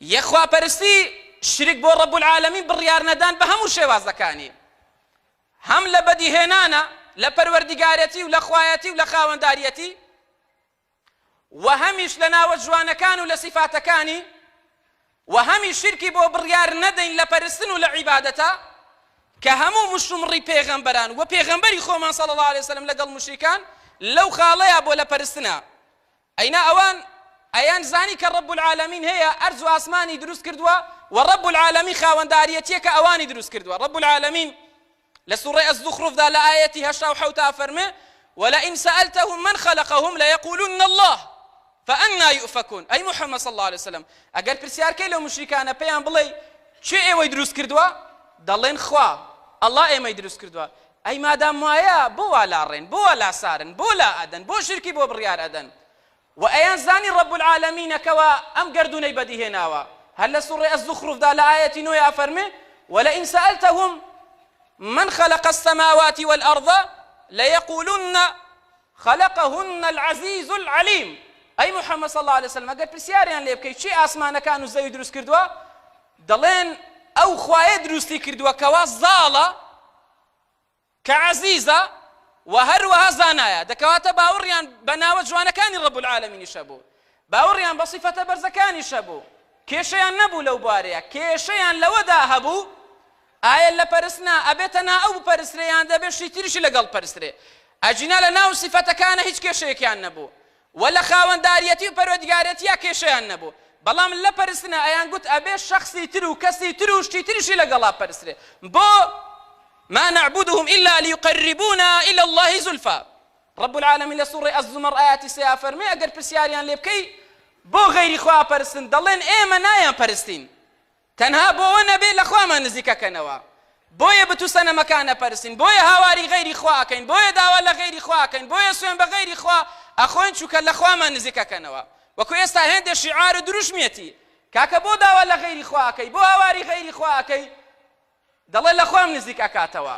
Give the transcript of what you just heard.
یەخوا پەرستی شرک بۆ ڕەب العالەمین بڕیار نەدان بە هەموو شێوازەکانی، هەم لە بەدیهێنانە لە پەروەردیگارەتی و لە خوایەتی و لە خاوەنداریەتی، و هەمیش لە ناوە جوانەکان و لە سیفاتەکانی، و هەمی شرکی بۆ بڕیار نەدەین لە پەرستن و لە عیبادەتە کە هەموو مشمڕی پێغەمبەران و پێغەمبەری خۆمان صلی الله عليه وسلم لەگەڵ مشریکان لەو خاڵەیە بۆ لە پەرستنە. ئەینا ئەوان ئەیان زانی کە ڕەب العالەمین هەیە ئەرز و ئاسمانی دروست کردووە و ڕەب العالەمین خاوەنداریەتیە کە ئەوانی دروست کردووە. ڕەب العالەمین لە سوڕەی ئەززوخرفدا لە ئایەتی 87 فەرمێ ولئن سألتهم من خلقهم ليقولن الله فأنا يؤفكون. أي محمد صلى الله عليه وسلم أجر برسيار كي لو مشركان بيان بلي شيء إيه ويدرس كردوا دلين خوا الله إيه ما يدرس كردوا. أي ما دام مايا بو لا رين بو لا سارن بو لا أدن بو شركي بو بريار أدن وأيان زاني رب العالمين كوا أم قردوني بدي هناوا. هل سورة الزخرف دا لآية نويا فرمي ولئن سألتهم من خلق السماوات والأرض ليقولن خلقهن العزيز العليم. أي محمد صلى الله عليه وسلم أقول برسياريان ليه بكي شيء أسمانا كانوا زي يدرس كردوا دلين أو خواهي دروستي كردوا كوا الظالة كعزيزة وهروها زانايا دكواتا باوريان بناوة جوانا كان رب العالمين يشبو باوريان بصفة برزكان يشبو كيشيان نبو لو باريا كيشيان لو داهبو آية لبرسنا أبيتنا أو برسريان دابي شيتيرش لقل برسري أجينا لناو صفة كان هيج كيشيكيان نبو ولا خاوەنداریەتی و پەروەردگارەتیە کێشەیان نەبوو بەڵام لە پەرستنە ئەیان گوت ئەبێ شخصی تر و کەسی تر و شتی تریشی لەگەڵا پەرسترێ بۆ ما نعبدهم إلا ليقربونا إلى الله زلفى. رب العالمين لسورة الزمر آيات سيا فرمي أجر برسياريان لبكي بو غير خوا پرستن دلين إيما نايان پرستين تنها بو ونبي لخوا ما نزيكا كنوا بويا بتوسنا مكان پرستين بويا هواري غير خوا كين بويا داولا غير خوا كين بويا سوين بغير خوا أخوين شو كلا خوا ما نزيكا كنوا وكو يستا هند شعار دروشميتي كاكا بودا ولا غير خواكي بو هواري غير خواكي دلل لخوا من نزيكا كاتوا